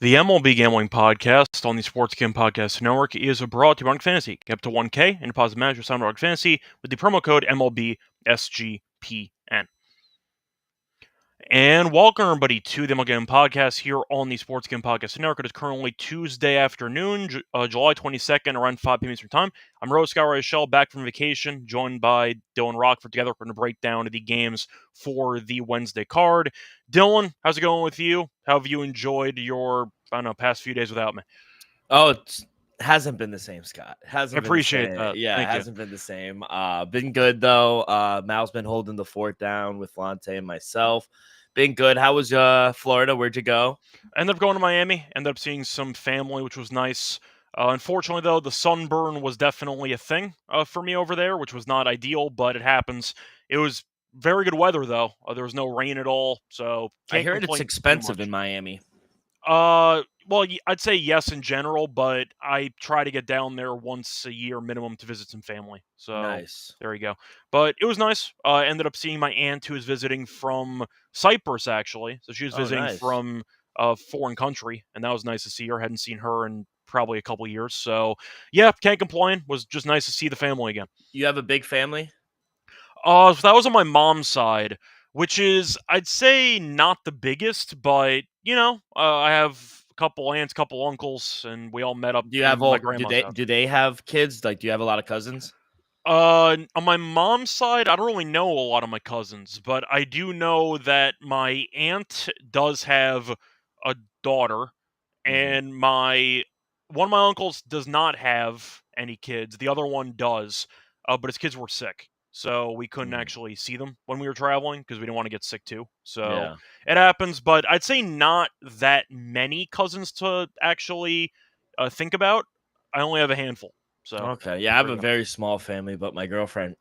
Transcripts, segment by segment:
The MLB Gambling Podcast on the Sports Gambling Podcast Network is brought to you by Rock Fantasy. Get up to 1K in deposit match with Rock Fantasy with the promo code MLB SGPN. And welcome everybody to the MLB Gambling Podcast here on the Sports Gambling Podcast Network. It is currently Tuesday afternoon, July 22nd, around 5 p.m. Eastern Time. I'm Reichel, back from vacation, joined by Dylan Rockford. Together, we're going to break down the games for the Wednesday card. Dylan, how's it going with you? How have you enjoyed your, past few days without me? Oh, it hasn't been the same, Scott. I appreciate that. Yeah, Thank it you. hasn't been the same. Been good, though. Mal's been holding the fort down with Lonte and myself. Been good. How was Florida? Where'd you go? Ended up going to Miami. Ended up seeing some family, which was nice. Unfortunately, though, the sunburn was definitely a thing for me over there, which was not ideal, but it happens. It was very good weather, though. There was no rain at all, so I can't heard it's complain too expensive much. in Miami. Well, I'd say yes in general, but I try to get down there once a year minimum to visit some family. So Nice. there you go. But it was nice. Ended up seeing my aunt who was visiting from Cyprus, actually. So she was visiting Nice. from a foreign country, and that was nice to see her. Hadn't seen her in probably a couple years. So yeah, can't complain. Was just nice to see the family again. You have a big family? So that was on my mom's side, which is, I'd say, not the biggest, but I have a couple aunts, couple uncles, and we all met up Do you have in my all? grandma's house. Do they have kids? Like, do you have a lot of cousins? On my mom's side, I don't really know a lot of my cousins, but I do know that my aunt does have a daughter, and one of my uncles does not have any kids. The other one does, but his kids were sick, so we couldn't actually see them when we were traveling because we didn't want to get sick too. So Yeah. it happens, but I'd say not that many cousins to actually think about. I only have a handful. So Okay. Yeah, I have there a you go. very small family, but my girlfriend,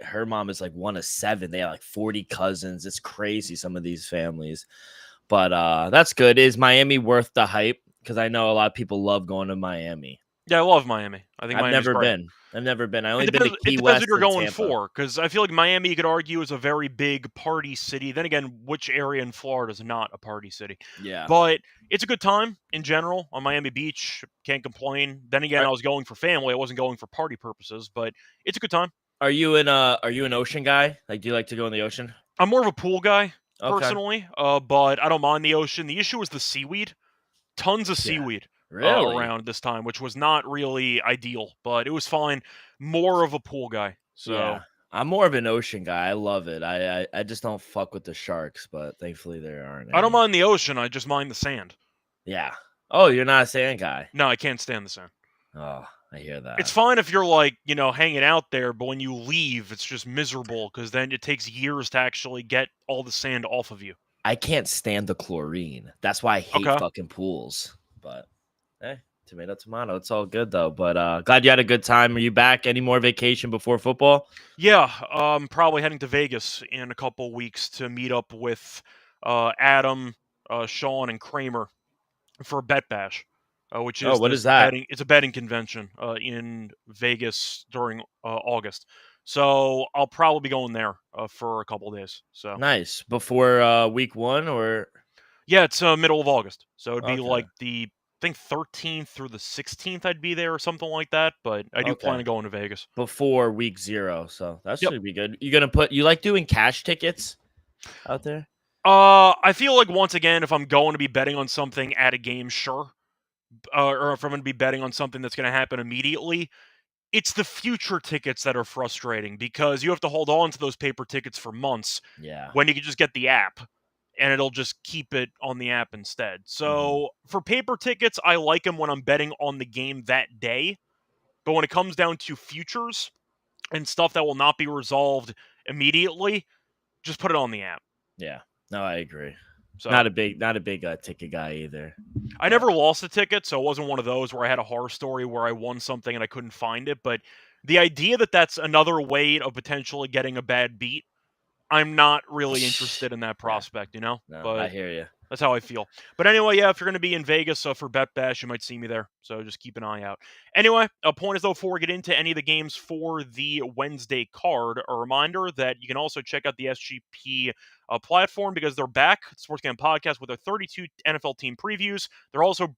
her mom is like one of 7. They have like 40 cousins. It's crazy, some of these families. But that's good. Is Miami worth the hype? Because I know a lot of people love going to Miami. Yeah, I love Miami. I think I've Miami's never great. been. I've never been. I It only been to depends. It Key depends West what you're and going Tampa. for, because I feel like Miami, you could argue, is a very big party city. Then again, which area in Florida is not a party city? Yeah. But it's a good time in general on Miami Beach. Can't complain. Then again, I was going for family. I wasn't going for party purposes, but it's a good time. Are you an ocean guy? Like, do you like to go in the ocean? I'm more of a pool guy Okay. personally, but I don't mind the ocean. The issue is the seaweed. Tons of Yeah. seaweed Really? around this time, which was not really ideal, but it was fine. More of a pool guy. So Yeah. I'm more of an ocean guy. I love it. I just don't fuck with the sharks, but thankfully there aren't any. I don't mind the ocean. I just mind the sand. Yeah. Oh, you're not a sand guy. No, I can't stand the sand. Oh, I hear that. It's fine if you're like, hanging out there, but when you leave, it's just miserable because then it takes years to actually get all the sand off of you. I can't stand the chlorine. That's why I hate fucking pools. But hey, tomato. It's all good though. But glad you had a good time. Are you back? Any more vacation before football? Yeah, probably heading to Vegas in a couple weeks to meet up with Adam, Sean, and Kramer for a bet bash. Which is what is that? It's a betting convention in Vegas during August. So I'll probably be going there for a couple of days. So Nice. Before week 1 or yeah, it's middle of August. So it'd be Okay. like I think 13th through the 16th I'd be there or something like that. But I do plan on going to Vegas. before week 0. So that should be good. You like doing cash tickets out there? I feel like once again, if I'm going to be betting on something at a game, sure. Or if I'm going to be betting on something that's going to happen immediately, it's the future tickets that are frustrating because you have to hold on to those paper tickets for months. Yeah. When you can just get the app and it'll just keep it on the app instead. So for paper tickets, I like them when I'm betting on the game that day. But when it comes down to futures and stuff that will not be resolved immediately, just put it on the app. Yeah. No, I agree. So Not a big ticket guy either. I never lost a ticket, so it wasn't one of those where I had a horror story where I won something and I couldn't find it. But the idea that that's another way of potentially getting a bad beat, I'm not really interested in that prospect, No, But I hear you. that's how I feel. But anyway, yeah, if you're going to be in Vegas for Bet Bash, you might see me there. So just keep an eye out. Anyway, a point is, though, before we get into any of the games for the Wednesday card, a reminder that you can also check out the SGP platform because they're back, Sports Gambling Podcast, with their 32 NFL team previews. They're also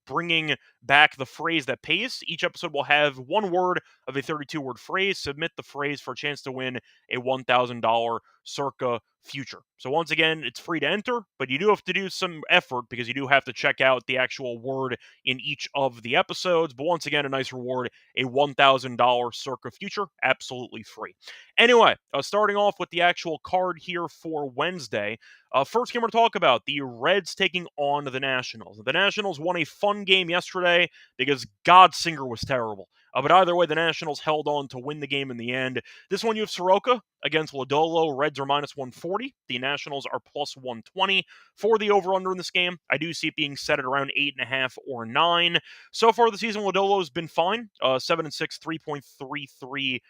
bringing back the phrase that pays. Each episode will have one word of a 32-word phrase. Submit the phrase for a chance to win a $1,000 circa future. So once again, it's free to enter, but you do have to do some effort because you do have to check out the actual word in each of the episodes. But once again, a nice reward, a $1,000 circa future, absolutely free. Anyway, starting off with the actual card here for Wednesday. First game we're going to talk about, the Reds taking on the Nationals. The Nationals won a fun game yesterday because Godsinger was terrible. But either way, the Nationals held on to win the game in the end. This one, you have Soroka against Lodolo. Reds are minus 140. The Nationals are plus 120. For the over-under in this game, I do see it being set at around 8.5 or 9. So far this season, Lodolo's been fine. 7-6, 3.33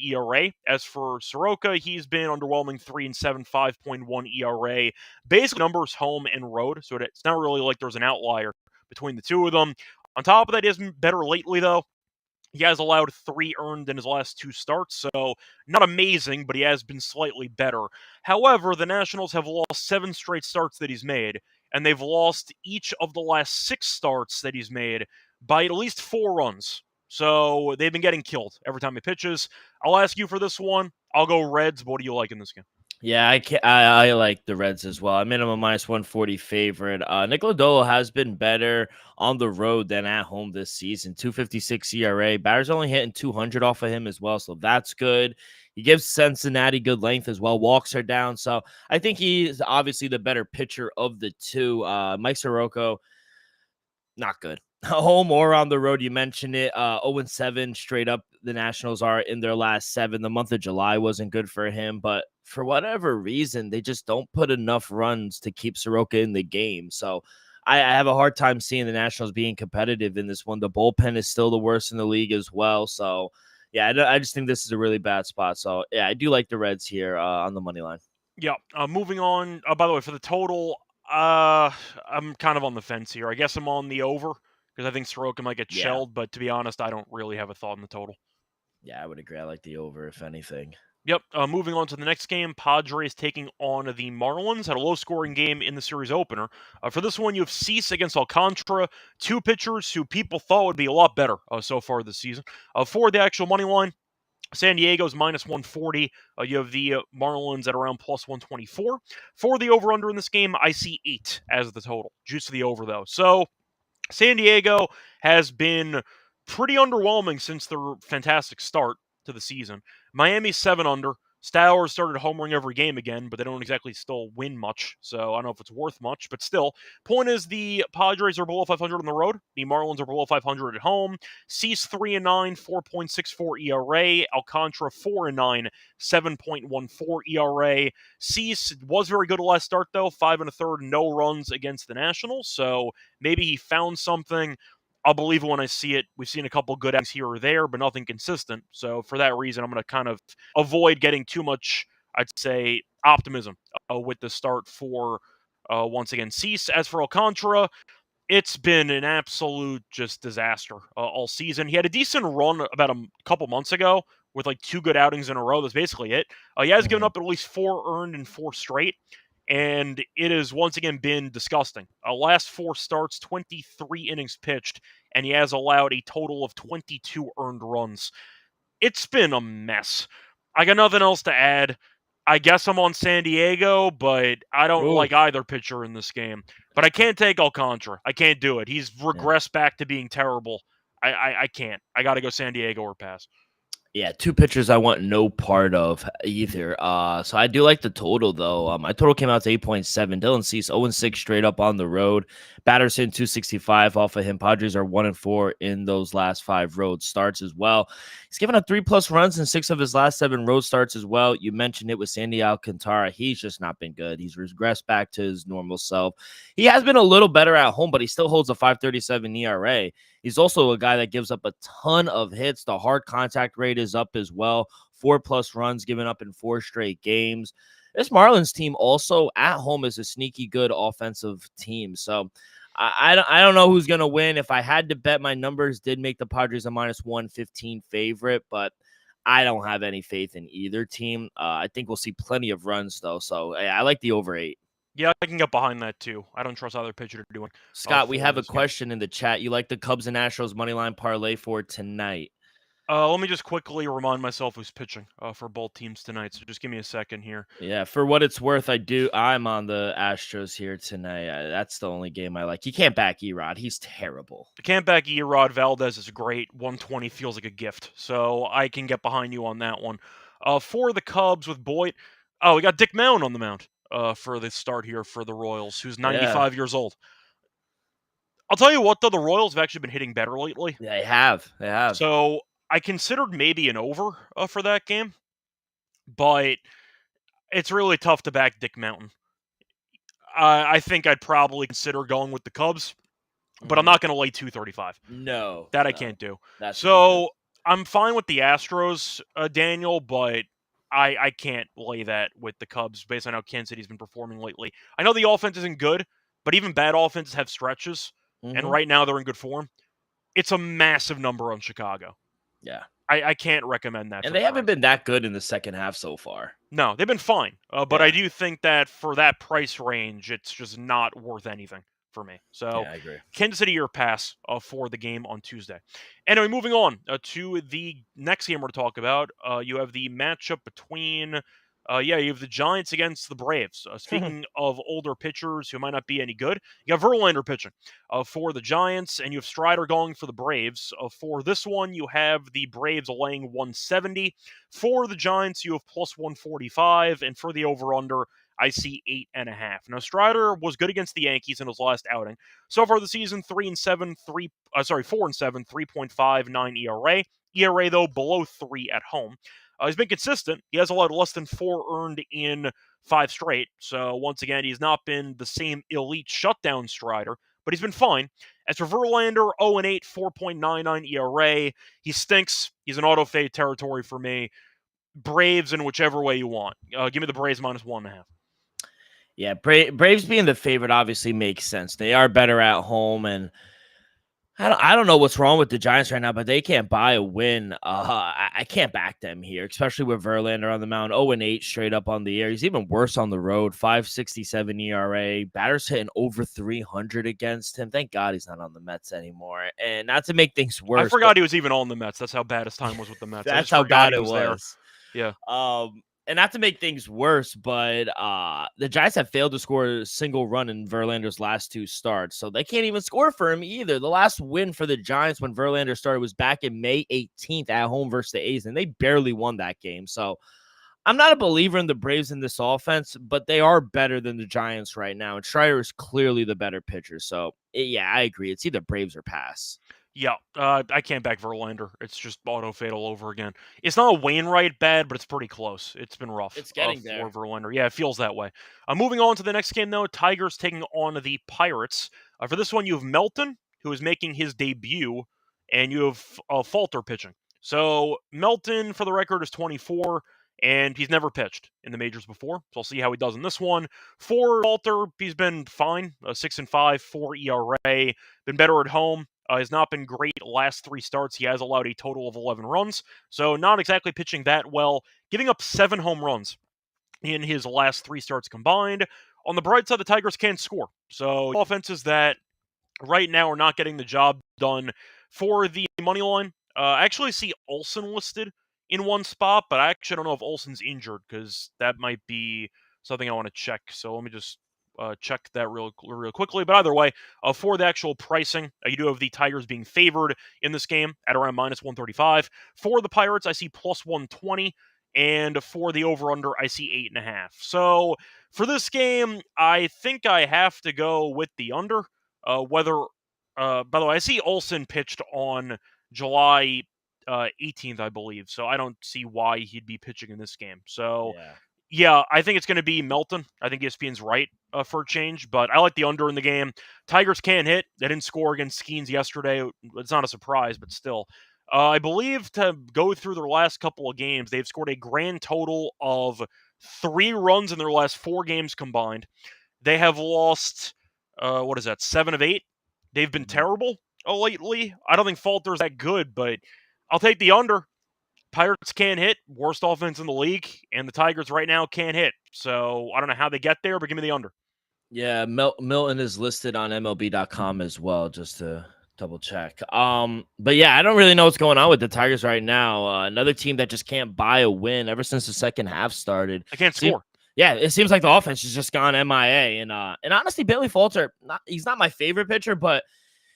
ERA. As for Soroka, he's been underwhelming, 3-7, 5.1 ERA. Basically, numbers home and road, so it's not really like there's an outlier between the two of them. On top of that, he has been better lately, though. He has allowed 3 earned in his last 2 starts, so not amazing, but he has been slightly better. However, the Nationals have lost 7 straight starts that he's made, and they've lost each of the last 6 starts that he's made by at least 4 runs. So they've been getting killed every time he pitches. I'll ask you for this one. I'll go Reds, but what do you like in this game? Yeah, I like the Reds as well. I made him a minus 140 favorite. Nick Lodolo has been better on the road than at home this season. 2.56 ERA. Batter's only hitting 200 off of him as well, so that's good. He gives Cincinnati good length as well. Walks are down, so I think he's obviously the better pitcher of the two. Mike Soroka, not good. Home or on the road, you mentioned it. 0-7 straight up. The Nationals are in their last 7. The month of July wasn't good for him, but for whatever reason, they just don't put enough runs to keep Soroka in the game. So I have a hard time seeing the Nationals being competitive in this one. The bullpen is still the worst in the league as well. So yeah, I just think this is a really bad spot. So yeah, I do like the Reds here on the money line. Yeah. Moving on. By the way, for the total, I'm kind of on the fence here. I guess I'm on the over because I think Soroka might get shelled, but to be honest, I don't really have a thought in the total. Yeah, I would agree. I like the over, if anything. Yep. Moving on to the next game, Padres taking on the Marlins. Had a low-scoring game in the series opener. For this one, you have Cease against Alcantara, 2 pitchers who people thought would be a lot better so far this season. For the actual money line, San Diego's minus 140. You have the Marlins at around plus 124. For the over-under in this game, I see 8 as the total. Juice to the over, though. So San Diego has been pretty underwhelming since their fantastic start to the season. Miami's 7 under. Stowers started homering every game again, but they don't exactly still win much, so I don't know if it's worth much, but still. Point is, the Padres are below 500 on the road. The Marlins are below 500 at home. Cease 3-9, 4.64 ERA. Alcantara 4-9, 7.14 ERA. Cease was very good last start, though. 5 1/3, no runs against the Nationals, so maybe he found something. I'll believe it when I see it. We've seen a couple good outings here or there, but nothing consistent. So for that reason, I'm going to kind of avoid getting too much, I'd say, optimism with the start for, once again, Cease. As for Alcantara, it's been an absolute just disaster all season. He had a decent run about a couple months ago with like 2 good outings in a row. That's basically it. He has given up at least 4 earned in 4 straight. And it has once again been disgusting. Last 4 starts, 23 innings pitched, and he has allowed a total of 22 earned runs. It's been a mess. I got nothing else to add. I guess I'm on San Diego, but I don't like either pitcher in this game. But I can't take Alcantara. I can't do it. He's regressed back to being terrible. I can't. I got to go San Diego or pass. Yeah, 2 pitchers I want no part of either. So I do like the total, though. My total came out to 8.7. Dylan Cease 0-6 straight up on the road. Batters hitting 265 off of him. Padres are 1-4 in those last 5 road starts as well. He's given up 3+ runs in 6 of his last 7 road starts as well. You mentioned it with Sandy Alcantara. He's just not been good. He's regressed back to his normal self. He has been a little better at home, but he still holds a 5.37 ERA. He's also a guy that gives up a ton of hits. The hard contact rate is up as well. 4+ runs given up in 4 straight games. This Marlins team also at home is a sneaky good offensive team. So I don't know who's going to win. If I had to bet, my numbers did make the Padres a minus 115 favorite, but I don't have any faith in either team. I think we'll see plenty of runs, though. So I like the over 8. Yeah, I can get behind that too. I don't trust either pitcher to do it. Scott, we For have a this game. question in the chat. You like the Cubs and Astros moneyline parlay for tonight? Let me just quickly remind myself who's pitching for both teams tonight. So just give me a second here. Yeah, for what it's worth, I'm on the Astros here tonight. That's the only game I like. You can't back Erod. He's terrible. I can't back Erod. Valdez is great. 120 feels like a gift. So I can get behind you on that one. For the Cubs with Boyd, we got Dick Mound on the mound for the start here for the Royals, who's 95 years old. I'll tell you what, though, the Royals have actually been hitting better lately. They have. So I considered maybe an over for that game, but it's really tough to back Dick Mountain. I think I'd probably consider going with the Cubs, but I'm not going to lay 235. No. I can't do. That's so I'm fine with the Astros, Daniel, but I can't lay that with the Cubs based on how Kansas City's been performing lately. I know the offense isn't good, but even bad offenses have stretches, and right now they're in good form. It's a massive number on Chicago. Yeah. I can't recommend that. And they haven't been that good in the second half so far. No, they've been fine. But I do think that for that price range, it's just not worth anything for me. So I agree. Kansas City or pass for the game on Tuesday. Anyway, moving on to the next game we're to talk about. You have the matchup between you have the Giants against the Braves. Speaking of older pitchers who might not be any good, you have Verlander pitching for the Giants, and you have Strider going for the Braves. For this one, you have the Braves laying 170. For the Giants, you have plus 145, and for the over-under, I see 8.5. Now, Strider was good against the Yankees in his last outing. So far this season, 4-7, 3.59 ERA. ERA, though, below 3 at home. He's been consistent. He has allowed less than 4 earned in 5 straight. So once again, he's not been the same elite shutdown Strider, but he's been fine. As for Verlander, 0-8, 4.99 ERA. He stinks. He's an auto fade territory for me. Braves in whichever way you want. Give me the Braves minus 1.5. Yeah, Braves being the favorite obviously makes sense. They are better at home, and I don't know what's wrong with the Giants right now, but they can't buy a win. I can't back them here, especially with Verlander on the mound. 0-8 straight up on the year. He's even worse on the road. 5.67 ERA. Batters hitting over 300 against him. Thank God he's not on the Mets anymore. And not to make things worse, I forgot he was even on the Mets. That's how bad his time was with the Mets. That's how bad it was. Yeah. And not to make things worse, but the Giants have failed to score a single run in Verlander's last 2 starts, so they can't even score for him either. The last win for the Giants when Verlander started was back in May 18th at home versus the A's, and they barely won that game. So I'm not a believer in the Braves in this offense, but they are better than the Giants right now, and Strider is clearly the better pitcher. So, yeah, I agree. It's either Braves or pass. Yeah, I can't back Verlander. It's just auto fade all over again. It's not a Wainwright bad, but it's pretty close. It's been rough. It's getting there for Verlander. Yeah, it feels that way. Moving on to the next game, though, Tigers taking on the Pirates. For this one, you have Melton, who is making his debut, and you have Falter pitching. So Melton, for the record, is 24, and he's never pitched in the majors before. So I'll see how he does in this one. For Falter, he's been fine. 6-5, 4 ERA. Been better at home. Has not been great last 3 starts. He has allowed a total of 11 runs, so not exactly pitching that well, giving up 7 home runs in his last 3 starts combined. On the bright side, the Tigers can score. So offenses that right now are not getting the job done. For the money line, I actually see Olsen listed in one spot, but I actually don't know if Olsen's injured because that might be something I want to check. So let me just check that real quickly. But either way, for the actual pricing, you do have the Tigers being favored in this game at around minus 135. For the Pirates, I see plus 120. And for the over-under, I see 8.5. So for this game, I think I have to go with the under. By the way, I see Olsen pitched on July 18th, I believe. So I don't see why he'd be pitching in this game. So yeah, I think it's going to be Melton. I think ESPN's right for a change, but I like the under in the game. Tigers can hit. They didn't score against Skeens yesterday. It's not a surprise, but still. I believe to go through their last couple of games, they've scored a grand total of 3 runs in their last 4 games combined. They have lost, 7 of 8? They've been terrible lately. I don't think Falter's that good, but I'll take the under. Pirates can't hit, worst offense in the league, and the Tigers right now can't hit. So I don't know how they get there, but give me the under. Yeah, Milton is listed on MLB.com as well, just to double check. But yeah, I don't really know what's going on with the Tigers right now. Another team that just can't buy a win ever since the second half started. I can't score. Yeah, it seems like the offense has just gone MIA. And honestly, Bailey Falter, he's not my favorite pitcher, but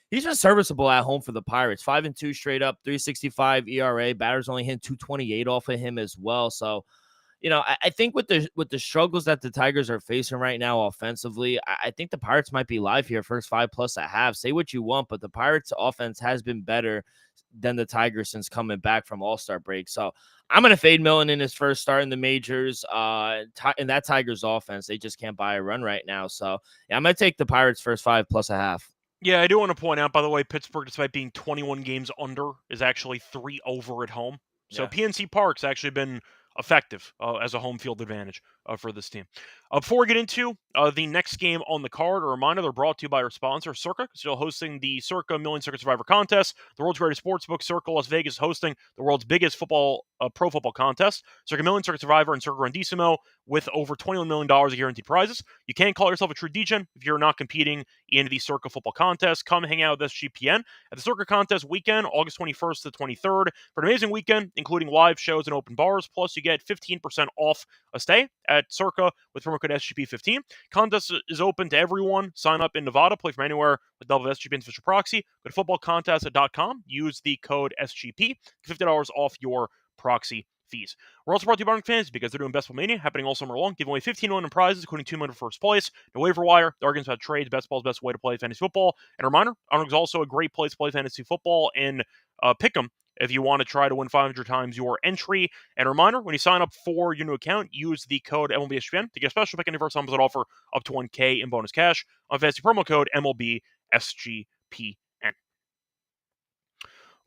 he's been serviceable at home for the Pirates. 5-2 straight up, 3.65 ERA. Batters only hit 228 off of him as well. So, I think with the struggles that the Tigers are facing right now offensively, I think the Pirates might be live here first 5+ a half. Say what you want, but the Pirates offense has been better than the Tigers since coming back from All-Star break. So I'm going to fade Milton in his first start in the majors. In that Tigers offense, they just can't buy a run right now. So yeah, I'm going to take the Pirates first 5+ a half. Yeah, I do want to point out, by the way, Pittsburgh, despite being 21 games under, is actually 3 over at home. So PNC Park's actually been effective as a home field advantage for this team. Before we get into the next game on the card, a reminder they're brought to you by our sponsor, Circa, still hosting the Circa Million Circuit Survivor Contest. The world's greatest sportsbook, Circa Las Vegas, is hosting the world's biggest pro football contest. Circa Million Circuit Survivor and Circa Grandissimo with over $21 million of guaranteed prizes. You can't call yourself a true degen if you're not competing in the Circa football contest. Come hang out with SGPN at the Circa contest weekend, August 21st to 23rd, for an amazing weekend, including live shows and open bars. Plus, you get 15% off a stay at Circa with promo code SGP15. Contest is open to everyone. Sign up in Nevada. Play from anywhere with double SGPN's official proxy. Go to footballcontest.com. Use the code SGP. $50 off your proxy fees. We're also brought to you by Barn Fans because they're doing Best Ball Mania happening all summer long, giving away $15 million in prizes, including $2 million for first place. No waiver wire. The arguments about trades. Best ball is the best way to play fantasy football. And a reminder, Underdog is also a great place to play fantasy football and pick 'em if you want to try to win 500 times your entry. And a reminder, when you sign up for your new account, use the code MLBSGPN to get a special pick on your first time that offer up to $1K in bonus cash on fantasy promo code MLBSGPN.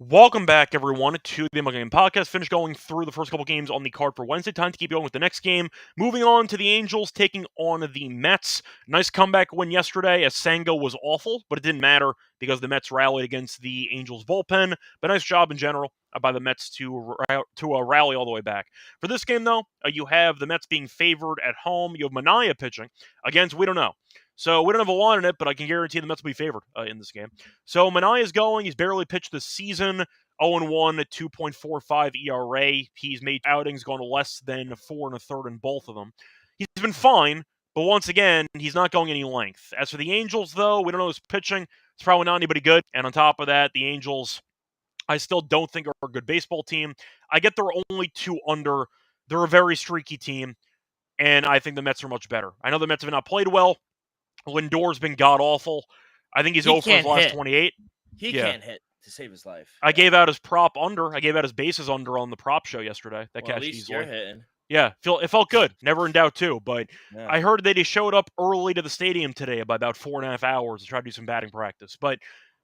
Welcome back, everyone, to the MLB Gambling Podcast. Finished going through the first couple games on the card for Wednesday. Time to keep going with the next game. Moving on to the Angels taking on the Mets. Nice comeback win yesterday as Sango was awful, but it didn't matter because the Mets rallied against the Angels bullpen. But nice job in general by the Mets to rally all the way back. For this game, though, you have the Mets being favored at home. You have Manaea pitching against, we don't know. So we don't have a line in it, but I can guarantee the Mets will be favored in this game. So Manaea is going. He's barely pitched this season. 0-1 at 2.45 ERA. He's made outings going less than 4 1/3 in both of them. He's been fine, but once again, he's not going any length. As for the Angels, though, we don't know his pitching. It's probably not anybody good. And on top of that, the Angels, I still don't think are a good baseball team. I get they're only 2 under. They're a very streaky team, and I think the Mets are much better. I know the Mets have not played well. Lindor's been god-awful. I think he's 0 for his last 28. He can't hit to save his life. I gave out his prop under. I gave out his bases under on the prop show yesterday. That at least you're hitting. Yeah, it felt good. Never in doubt, too. But yeah. I heard that he showed up early to the stadium today by about 4.5 hours to try to do some batting practice. But,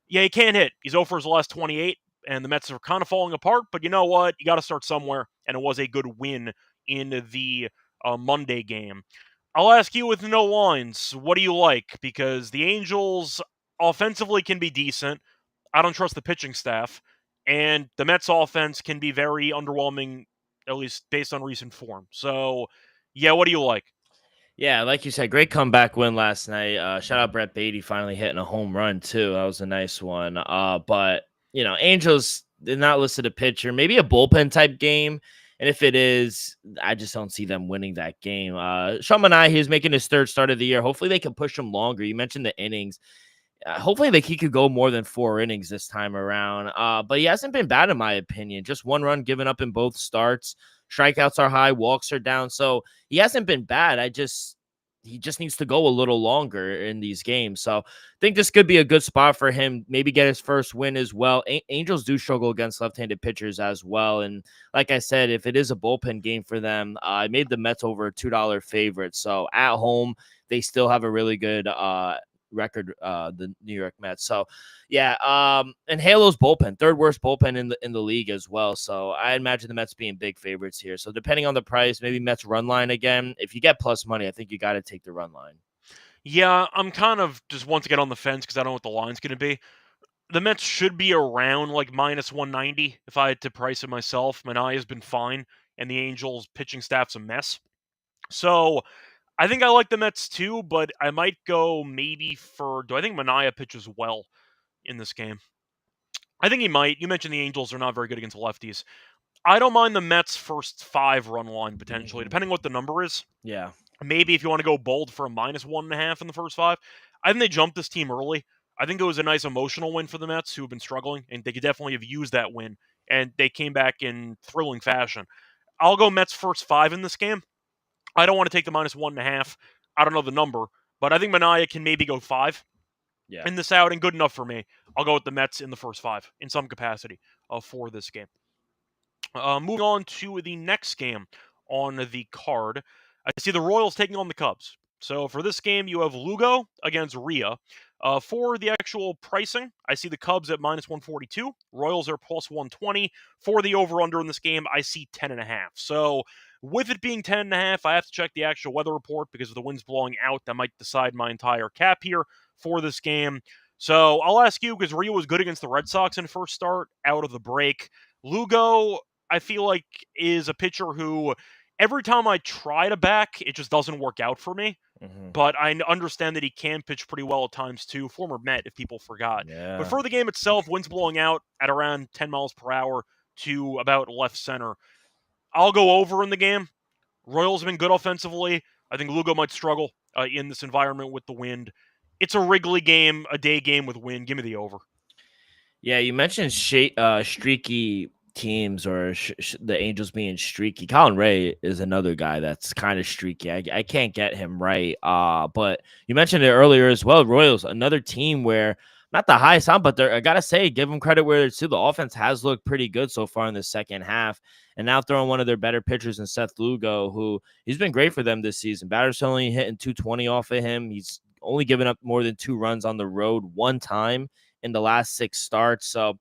yeah, he can't hit. He's 0 for his last 28, and the Mets are kind of falling apart. But you know what? You got to start somewhere, and it was a good win in the Monday game. I'll ask you with no lines, what do you like? Because the Angels offensively can be decent. I don't trust the pitching staff. And the Mets offense can be very underwhelming, at least based on recent form. So, yeah, what do you like? Yeah, like you said, great comeback win last night. Shout out Brett Beatty finally hitting a home run, too. That was a nice one. But, Angels did not listed a pitcher. Maybe a bullpen type game. And if it is, I just don't see them winning that game. Sean Manaea, he's making his 3rd start of the year. Hopefully they can push him longer. You mentioned the innings. Hopefully he could go more than 4 innings this time around. But he hasn't been bad in my opinion. Just 1 run given up in both starts. Strikeouts are high. Walks are down. So he hasn't been bad. He just needs to go a little longer in these games. So I think this could be a good spot for him. Maybe get his first win as well. Angels do struggle against left-handed pitchers as well. And like I said, if it is a bullpen game for them, I made the Mets over a $2 favorite. So at home, they still have a really good record, the New York Mets. So yeah, and Halo's bullpen, 3rd worst bullpen in the league as well. So I imagine the Mets being big favorites here. So depending on the price, maybe Mets run line again. If you get plus money, I think you got to take the run line. Yeah, I'm kind of just once again on the fence because I don't know what the line's going to be. The Mets should be around like minus 190 if I had to price it myself. Manaea's been fine, and the Angels' pitching staff's a mess. So I think I like the Mets too, but I might go maybe for. Do I think Manaea pitches well in this game? I think he might. You mentioned the Angels are not very good against lefties. I don't mind the Mets' first 5 run line potentially, Mhm. depending what the number is. Yeah. Maybe if you want to go bold for a minus 1.5 in the first 5. I think they jumped this team early. I think it was a nice emotional win for the Mets, who have been struggling, and they could definitely have used that win. And they came back in thrilling fashion. I'll go Mets first 5 in this game. I don't want to take the minus 1.5. I don't know the number, but I think Manaea can maybe go 5 Yeah. in this outing. Good enough for me. I'll go with the Mets in the first 5 in some capacity for this game. Moving on to the next game on the card, I see the Royals taking on the Cubs. So for this game, you have Lugo against Rhea. For the actual pricing, I see the Cubs at minus 142. Royals are plus 120. For the over-under in this game, I see 10.5. So with it being 10.5, I have to check the actual weather report because if the wind's blowing out, that might decide my entire cap here for this game. So I'll ask you, because Rhea was good against the Red Sox in first start out of the break. Lugo, I feel like, is a pitcher who every time I try to back, it just doesn't work out for me. Mhm. But I understand that he can pitch pretty well at times too. Former Met, if people forgot. But Yeah. for the game itself, wind's blowing out at around 10 miles per hour to about left center. I'll go over in the game. Royals have been good offensively. I think Lugo might struggle in this environment with the wind. It's a Wrigley game, a day game with wind. Give me the over. Yeah, you mentioned streaky teams or the Angels being streaky. Colin Ray is another guy that's kind of streaky. I can't get him right. But you mentioned it earlier as well. Royals, another team where not the highest on, but I gotta say, give them credit where it's due. The offense has looked pretty good so far in the second half, and now throwing one of their better pitchers in Seth Lugo, who he's been great for them this season. Batters only hitting 220 off of him. He's only given up more than 2 runs on the road one time in the last 6 starts. So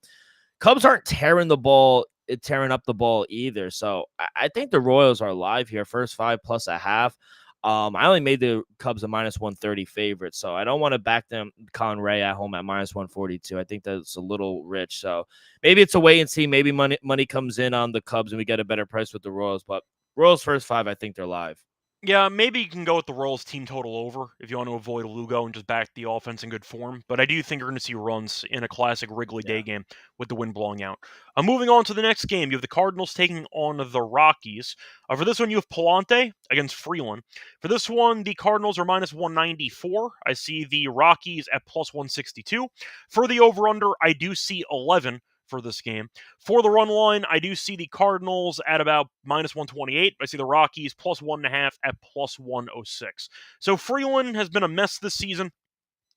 Cubs aren't tearing up the ball either. So I think the Royals are live here. First 5 plus a half. I only made the Cubs a minus 130 favorite, so I don't want to back them. Colin Ray at home at minus 142. I think that's a little rich. So maybe it's a wait and see. Maybe money comes in on the Cubs and we get a better price with the Royals. But Royals first 5, I think they're live. Yeah, maybe you can go with the Royals team total over if you want to avoid Lugo and just back the offense in good form. But I do think you're going to see runs in a classic Wrigley Yeah. Day game with the wind blowing out. Moving on to the next game, you have the Cardinals taking on the Rockies. For this one, you have Palante against Freeland. For this one, the Cardinals are minus 194. I see the Rockies at plus 162. For the over-under, I do see 11 for this game. For the run line, I do see the Cardinals at about minus 128. I see the Rockies plus 1.5 at plus 106. So Freeland has been a mess this season.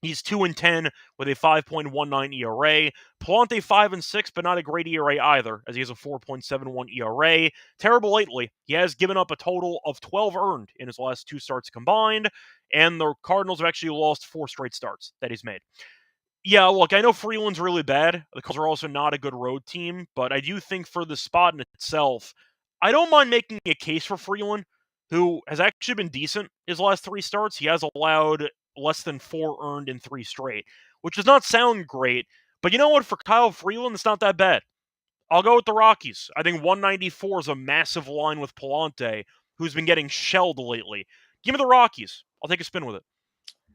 He's 2-10 with a 5.19 ERA. Palante 5-6, but not a great ERA either, as he has a 4.71 ERA. Terrible lately. He has given up a total of 12 earned in his last 2 starts combined, and the Cardinals have actually lost 4 straight starts that he's made. Yeah, look, I know Freeland's really bad. The Cubs are also not a good road team, but I do think for the spot in itself, I don't mind making a case for Freeland, who has actually been decent his last 3 starts. He has allowed less than 4 earned in 3 straight, which does not sound great. But you know what? For Kyle Freeland, it's not that bad. I'll go with the Rockies. I think 194 is a massive line with Palante, who's been getting shelled lately. Give me the Rockies. I'll take a spin with it.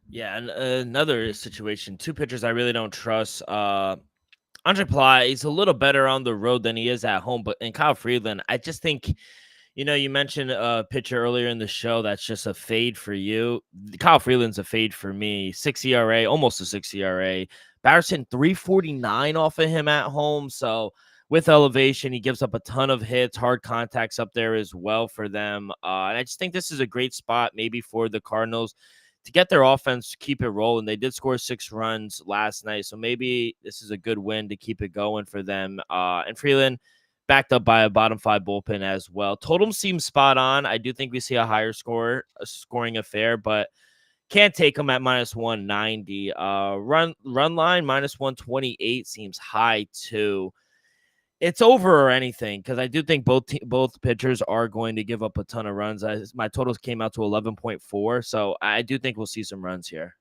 Yeah, and another situation, 2 pitchers I really don't trust. Andre Ply, he's a little better on the road than he is at home, but in Kyle Freeland, I just think, you mentioned a pitcher earlier in the show that's just a fade for you. Kyle Freeland's a fade for me. 6 ERA, almost a 6 ERA. Batterson 349 off of him at home. So with elevation, he gives up a ton of hits, hard contacts up there as well for them. And I just think this is a great spot maybe for the Cardinals to get their offense, keep it rolling. They did score 6 runs last night, so maybe this is a good win to keep it going for them. And Freeland backed up by a bottom 5 bullpen as well. Totem seems spot on. I do think we see a higher scoring affair, but can't take them at minus 190. Run line minus 128 seems high too. It's over or anything because I do think both pitchers are going to give up a ton of runs. My totals came out to 11.4, so I do think we'll see some runs here.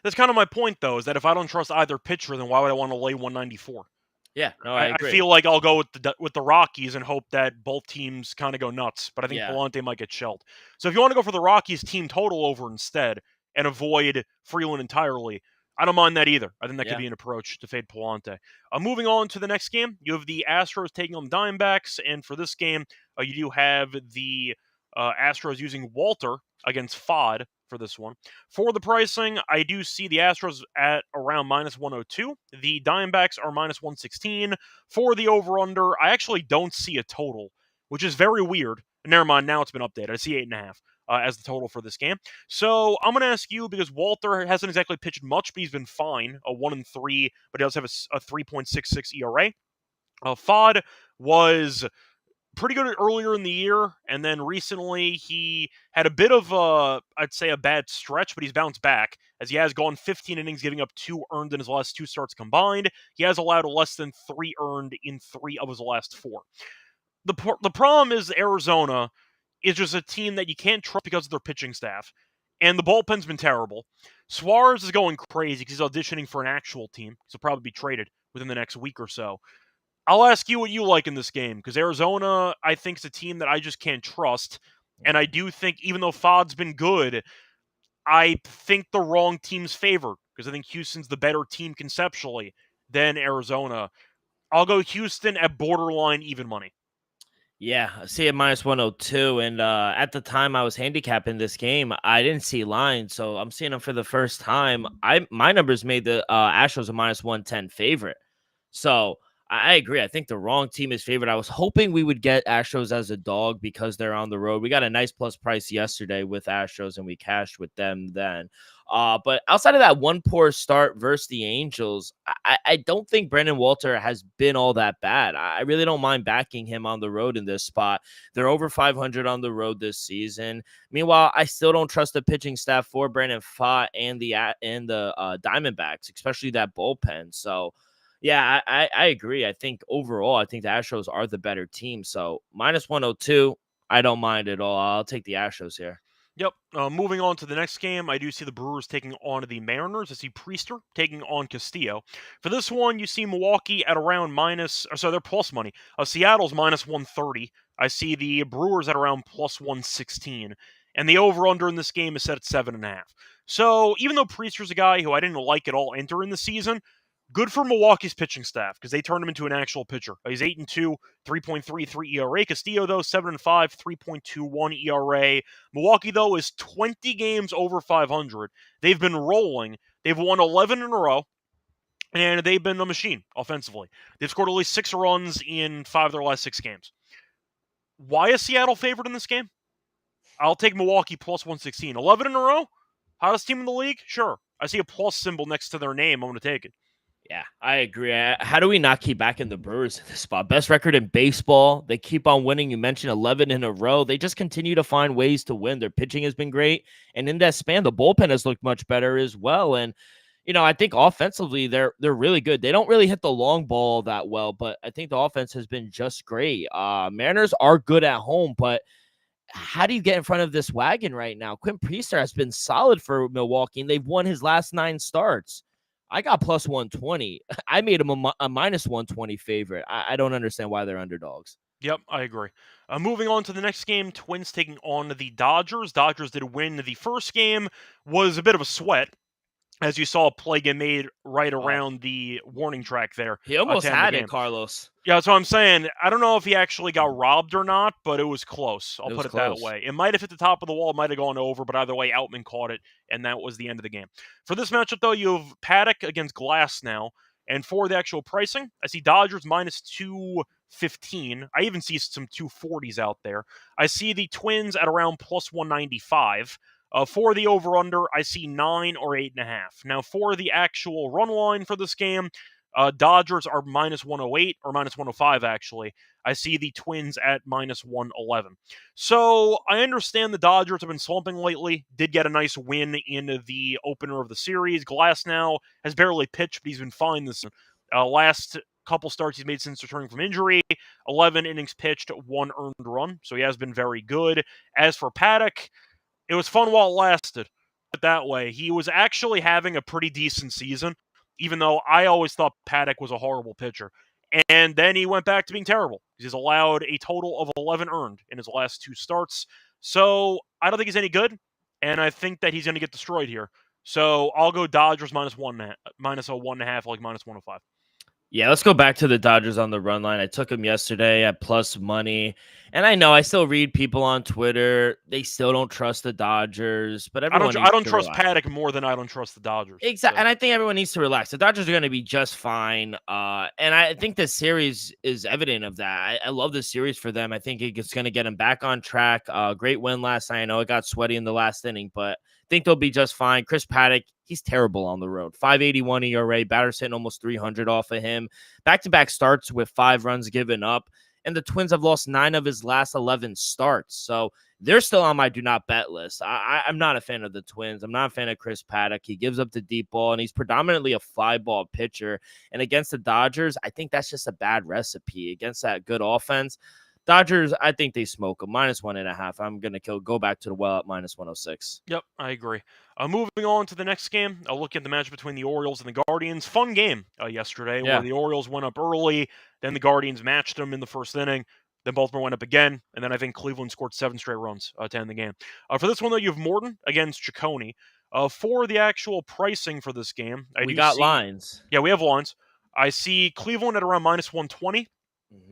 That's kind of my point, though, is that if I don't trust either pitcher, then why would I want to lay 194? Yeah, no, I I agree. feel like I'll go with the Rockies and hope that both teams kind of go nuts, but I think Yeah. Palante might get shelled. So if you want to go for the Rockies team total over instead and avoid Freeland entirely, I don't mind that either. I think that could Yeah. be an approach to fade Palante. Moving on to the next game, you have the Astros taking on the Diamondbacks, and for this game, you do have the Astros using Walter against Fod for this one. For the pricing, I do see the Astros at around minus 102. The Diamondbacks are minus 116. For the over-under, I actually don't see a total, which is very weird. Never mind, now it's been updated. I see 8.5 as the total for this game. So I'm going to ask you, because Walter hasn't exactly pitched much, but he's been fine, a 1-3, but he does have a 3.66 ERA. Fod was pretty good earlier in the year, and then recently he had a bit of I'd say a bad stretch, but he's bounced back as he has gone 15 innings, giving up 2 earned in his last 2 starts combined. He has allowed less than 3 earned in 3 of his last 4. The problem is Arizona is just a team that you can't trust because of their pitching staff, and the bullpen's been terrible. Suarez is going crazy because he's auditioning for an actual team. He'll probably be traded within the next week or so. I'll ask you what you like in this game, because Arizona, I think, is a team that I just can't trust. And I do think, even though Fod's been good, I think the wrong team's favored, because I think Houston's the better team conceptually than Arizona. I'll go Houston at borderline even money. Yeah, I see it minus 102. And at the time I was handicapping this game, I didn't see lines. So I'm seeing them for the first time. My numbers made the Astros a minus 110 favorite. So I agree. I think the wrong team is favored. I was hoping we would get Astros as a dog because they're on the road. We got a nice plus price yesterday with Astros and we cashed with them then. But outside of that one poor start versus the Angels, I don't think Brandon Walter has been all that bad. I really don't mind backing him on the road in this spot. They're over 500 on the road this season. Meanwhile, I still don't trust the pitching staff for Brandon Pfaadt and the Diamondbacks, especially that bullpen. So, yeah, I agree. I think overall, I think the Astros are the better team. So minus 102, I don't mind at all. I'll take the Astros here. Yep. Moving on to the next game, I do see the Brewers taking on the Mariners. I see Priester taking on Castillo. For this one, you see Milwaukee at around they're plus money. Seattle's minus 130. I see the Brewers at around plus 116. And the over-under in this game is set at 7.5. So even though Priester's a guy who I didn't like at all entering the season, good for Milwaukee's pitching staff because they turned him into an actual pitcher. He's 8-2, 3.33 ERA. Castillo, though, 7-5, 3.21 ERA. Milwaukee, though, is 20 games over 500. They've been rolling. They've won 11 in a row, and they've been a machine offensively. They've scored at least 6 runs in 5 of their last 6 games. Why is Seattle favored in this game? I'll take Milwaukee plus 116. 11 in a row? Hottest team in the league? Sure. I see a plus symbol next to their name. I'm going to take it. Yeah, I agree. How do we not keep backing the Brewers in this spot? Best record in baseball. They keep on winning. You mentioned 11 in a row. They just continue to find ways to win. Their pitching has been great. And in that span, the bullpen has looked much better as well. And, I think offensively, they're really good. They don't really hit the long ball that well, but I think the offense has been just great. Mariners are good at home, but how do you get in front of this wagon right now? Quinn Priester has been solid for Milwaukee, and they've won his last 9 starts. I got plus 120. I made him a minus 120 favorite. I don't understand why they're underdogs. Yep, I agree. Moving on to the next game, Twins taking on the Dodgers. Dodgers did win the first game, was a bit of a sweat, as you saw a play get made right around the warning track there. He almost to end the had game. it, Carlos. Yeah, that's what I'm saying. I don't know if he actually got robbed or not, but it was close. I'll put it that way. It might have hit the top of the wall, might have gone over, but either way, Outman caught it, and that was the end of the game. For this matchup, though, you have Paddock against Glass now, and for the actual pricing, I see Dodgers minus 215. I even see some 240s out there. I see the Twins at around plus 195. For the over-under, I see 9 or 8.5. Now, for the actual run line for this game, Dodgers are minus 108 or minus 105, actually. I see the Twins at minus 111. So I understand the Dodgers have been slumping lately. Did get a nice win in the opener of the series. Glass now has barely pitched, but he's been fine this last couple starts he's made since returning from injury. 11 innings pitched, 1 earned run. So he has been very good. As for Paddock, it was fun while it lasted. it that way. He was actually having a pretty decent season, even though I always thought Paddock was a horrible pitcher. And then he went back to being terrible. He's allowed a total of 11 earned in his last 2 starts. So I don't think he's any good, and I think that he's going to get destroyed here. So I'll go Dodgers minus a 1.5, like minus 105. Yeah, let's go back to the Dodgers on the run line. I took them yesterday at plus money. And I know I still read people on Twitter. They still don't trust the Dodgers, but everyone I don't trust relax. Paddock more than I don't trust the Dodgers. Exactly. So. And I think everyone needs to relax. The Dodgers are going to be just fine. And I think this series is evident of that. I love this series for them. I think it's going to get them back on track. Great win last night. I know it got sweaty in the last inning, but I think they'll be just fine. Chris Paddock, he's terrible on the road. 5.81 ERA. Batters hitting almost 300 off of him. Back-to-back starts with 5 runs given up. And the Twins have lost 9 of his last 11 starts. So they're still on my do not bet list. I'm not a fan of the Twins. I'm not a fan of Chris Paddock. He gives up the deep ball, and he's predominantly a fly ball pitcher. And against the Dodgers, I think that's just a bad recipe. Against that good offense, Dodgers, I think they smoke them. Minus 1.5. I'm going to go back to the well at minus 106. Yep, I agree. Moving on to the next game, I'll look at the match between the Orioles and the Guardians. Fun game yesterday where the Orioles went up early, then the Guardians matched them in the first inning, then Baltimore went up again, and then I think Cleveland scored 7 straight runs to end the game. For this one, though, you have Morton against Ciccone. For the actual pricing for this game, we got lines. Yeah, we have lines. I see Cleveland at around minus 120.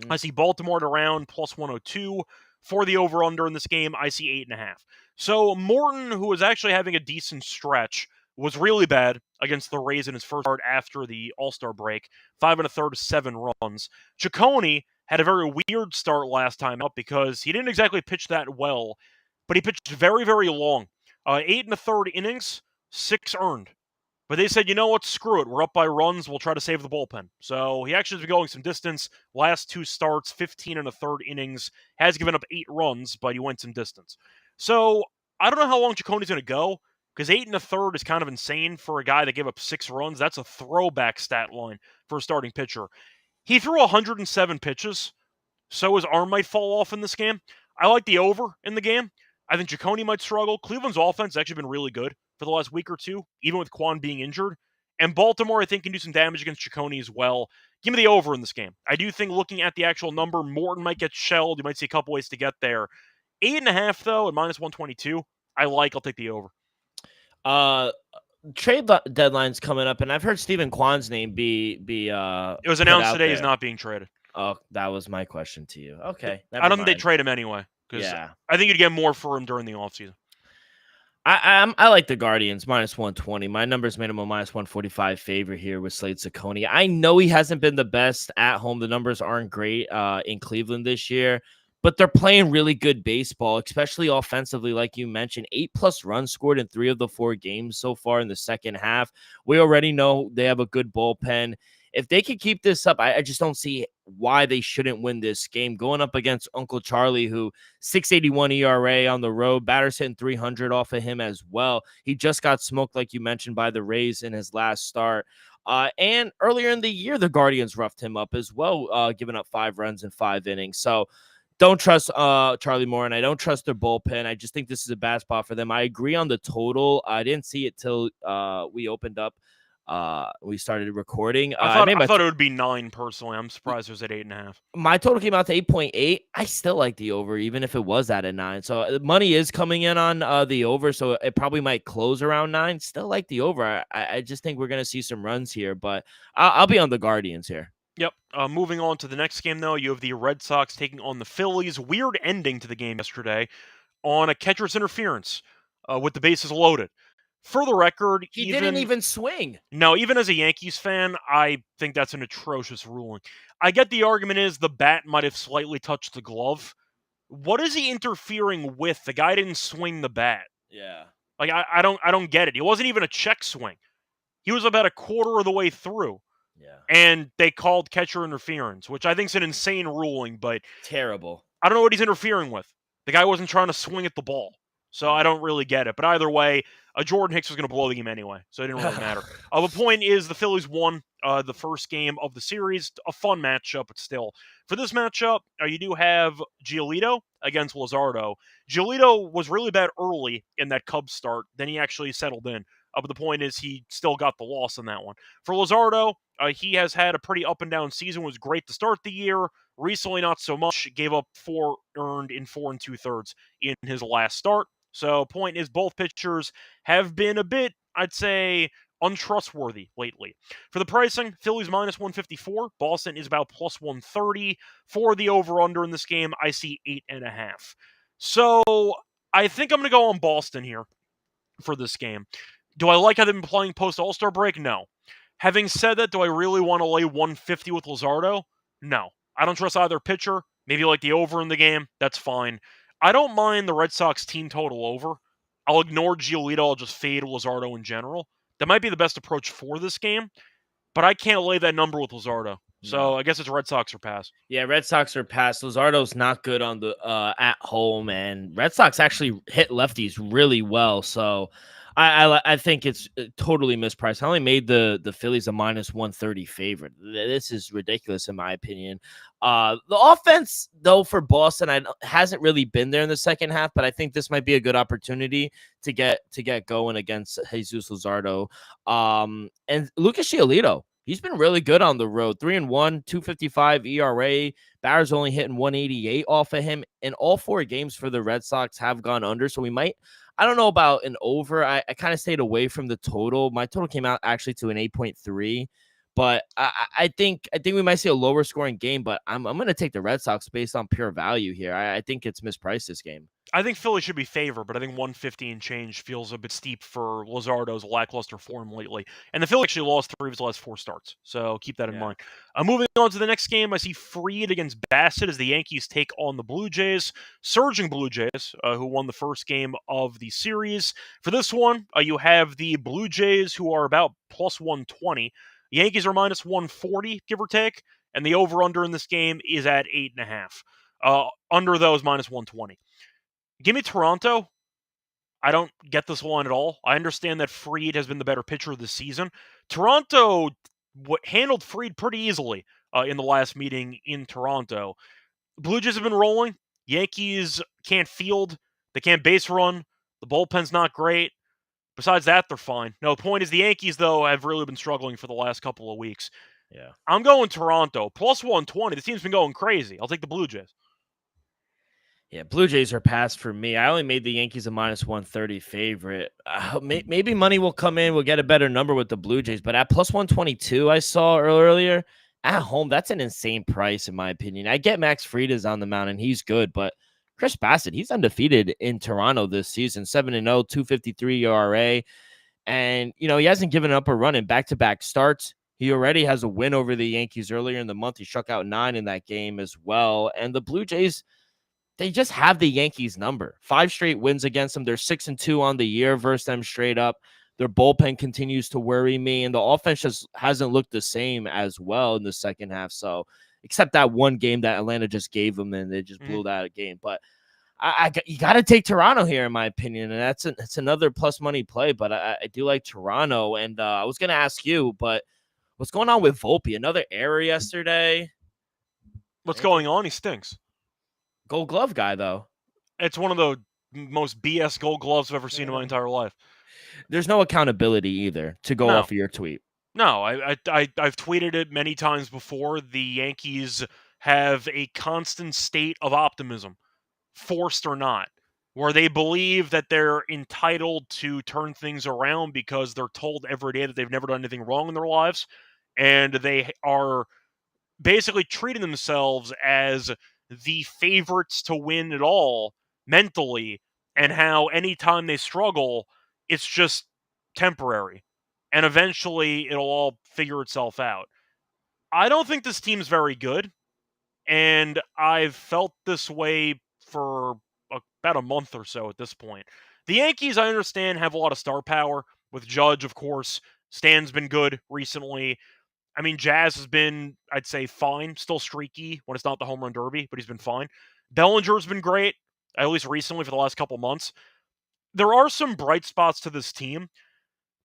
I see Baltimore at around plus 102. For the over-under in this game, I see 8.5. So Morton, who was actually having a decent stretch, was really bad against the Rays in his first start after the All-Star break. 5 1/3, 7 runs. Ciccone had a very weird start last time out because he didn't exactly pitch that well, but he pitched very, very long. 8 1/3 innings, 6 earned. But they said, you know what, screw it. We're up by runs. We'll try to save the bullpen. So he actually has been going some distance. Last 2 starts, 15 1/3 innings. Has given up 8 runs, but he went some distance. So I don't know how long Ciccone's going to go, because 8 1/3 is kind of insane for a guy that gave up 6 runs. That's a throwback stat line for a starting pitcher. He threw 107 pitches, so his arm might fall off in this game. I like the over in the game. I think Ciccone might struggle. Cleveland's offense has actually been really good for the last week or two, even with Quan being injured. And Baltimore, I think, can do some damage against Ciccone as well. Give me the over in this game. I do think, looking at the actual number, Morton might get shelled. You might see a couple ways to get there. 8.5, though, at minus 122, I'll take the over. Trade deadline's coming up, and I've heard Stephen Kwan's name be it was announced today he's not being traded. Oh, that was my question to you. Okay. I don't think they trade him anyway, because I think you'd get more for him during the offseason. I like the Guardians, minus 120. My numbers made him a minus 145 favorite here with Slate Ciccone. I know he hasn't been the best at home. The numbers aren't great in Cleveland this year, but they're playing really good baseball, especially offensively, like you mentioned. 8+ runs scored in 3 of the 4 games so far in the second half. We already know they have a good bullpen. If they could keep this up, I just don't see why they shouldn't win this game. Going up against Uncle Charlie, who 6.81 ERA on the road, batters hitting 300 off of him as well. He just got smoked, like you mentioned, by the Rays in his last start. And earlier in the year, the Guardians roughed him up as well, giving up 5 runs in 5 innings. So don't trust Charlie Moore, and I don't trust their bullpen. I just think this is a bad spot for them. I agree on the total. I didn't see it till we opened up. We started recording. I thought it would be 9 personally. I'm surprised it was at 8.5. My total came out to 8.8. I still like the over, even if it was at a 9. So money is coming in on the over, so it probably might close around 9. Still like the over. I just think we're going to see some runs here, but I'll be on the Guardians here. Yep. Moving on to the next game, though, you have the Red Sox taking on the Phillies. Weird ending to the game yesterday on a catcher's interference with the bases loaded. For the record, he didn't even swing. No, even as a Yankees fan, I think that's an atrocious ruling. I get the argument is the bat might have slightly touched the glove. What is he interfering with? The guy didn't swing the bat. Yeah. Like, I don't get it. It wasn't even a check swing. He was about a quarter of the way through. Yeah. And they called catcher interference, which I think is an insane ruling, but terrible. I don't know what he's interfering with. The guy wasn't trying to swing at the ball. So I don't really get it. But either way, Jordan Hicks was going to blow the game anyway, so it didn't really matter. The point is the Phillies won the first game of the series. A fun matchup, but still. For this matchup, you do have Giolito against Luzardo. Giolito was really bad early in that Cubs start. Then he actually settled in. But the point is he still got the loss in that one. For Luzardo, he has had a pretty up and down season. Was great to start the year. Recently, not so much. Gave up 4 earned in 4 2/3 in his last start. So, point is, both pitchers have been a bit, I'd say, untrustworthy lately. For the pricing, Phillies minus 154. Boston is about plus 130. For the over-under in this game, I see 8.5. So, I think I'm going to go on Boston here for this game. Do I like how they've been playing post-All-Star break? No. Having said that, do I really want to lay 150 with Luzardo? No. I don't trust either pitcher. Maybe like the over in the game. That's fine. I don't mind the Red Sox team total over. I'll ignore Giolito. I'll just fade Luzardo in general. That might be the best approach for this game, but I can't lay that number with Luzardo. So I guess it's Red Sox or pass. Yeah, Red Sox are pass. Luzardo's not good on the at home, and Red Sox actually hit lefties really well. So I think it's totally mispriced. I only made the Phillies a minus 130 favorite. This is ridiculous in my opinion. The offense though for Boston hasn't really been there in the second half, but I think this might be a good opportunity to get going against Jesus Luzardo. And Lucas Giolito. He's been really good on the road. 3-1, 2.55 ERA. Barr's only hitting 188 off of him. And all 4 games for the Red Sox have gone under. So we might, I don't know about an over. I kind of stayed away from the total. My total came out actually to an 8.3. But I think we might see a lower scoring game. But I'm going to take the Red Sox based on pure value here. I think it's mispriced this game. I think Philly should be favored, but I think 150 and change feels a bit steep for Luzardo's lackluster form lately. And the Phillies actually lost 3 of his last 4 starts, so keep that in mind. Moving on to the next game, I see Fried against Bassett as the Yankees take on the Blue Jays. Surging Blue Jays, who won the first game of the series. For this one, you have the Blue Jays, who are about plus 120. The Yankees are minus 140, give or take, and the over-under in this game is at 8.5. Under those, minus 120. Give me Toronto. I don't get this one at all. I understand that Fried has been the better pitcher of the season. Toronto handled Fried pretty easily in the last meeting in Toronto. Blue Jays have been rolling. Yankees can't field. They can't base run. The bullpen's not great. Besides that, they're fine. No, the point is the Yankees, though, have really been struggling for the last couple of weeks. Yeah. I'm going Toronto. Plus 120. The team's been going crazy. I'll take the Blue Jays. Yeah, Blue Jays are passed for me. I only made the Yankees a minus 130 favorite. Maybe money will come in. We'll get a better number with the Blue Jays. But at plus 122, I saw earlier, at home, that's an insane price, in my opinion. I get Max Fried is on the mound, and he's good. But Chris Bassett, he's undefeated in Toronto this season. 7-0, 2.53 ERA. And, he hasn't given up a run in back-to-back starts. He already has a win over the Yankees earlier in the month. He struck out 9 in that game as well. And the Blue Jays, they just have the Yankees number. 5 straight wins against them. They're 6-2 on the year versus them straight up. Their bullpen continues to worry me, and the offense just hasn't looked the same as well in the second half. So, except that one game that Atlanta just gave them, and they just blew that game. But you got to take Toronto here, in my opinion, and that's another plus money play. But I do like Toronto, and I was going to ask you, but what's going on with Volpe? Another error yesterday. What's going on? He stinks. Gold Glove guy, though. It's one of the most BS Gold Gloves I've ever seen in my entire life. There's no accountability either to go off of your tweet. No, I've tweeted it many times before. The Yankees have a constant state of optimism, forced or not, where they believe that they're entitled to turn things around because they're told every day that they've never done anything wrong in their lives, and they are basically treating themselves as the favorites to win it all mentally, and how anytime they struggle, it's just temporary. And eventually it'll all figure itself out. I don't think this team's very good, and I've felt this way for about a month or so at this point. The Yankees, I understand, have a lot of star power, with Judge, of course. Stan's been good recently. I mean, Jazz has been, I'd say, fine. Still streaky when it's not the home run derby, but he's been fine. Bellinger's been great, at least recently for the last couple months. there are some bright spots to this team,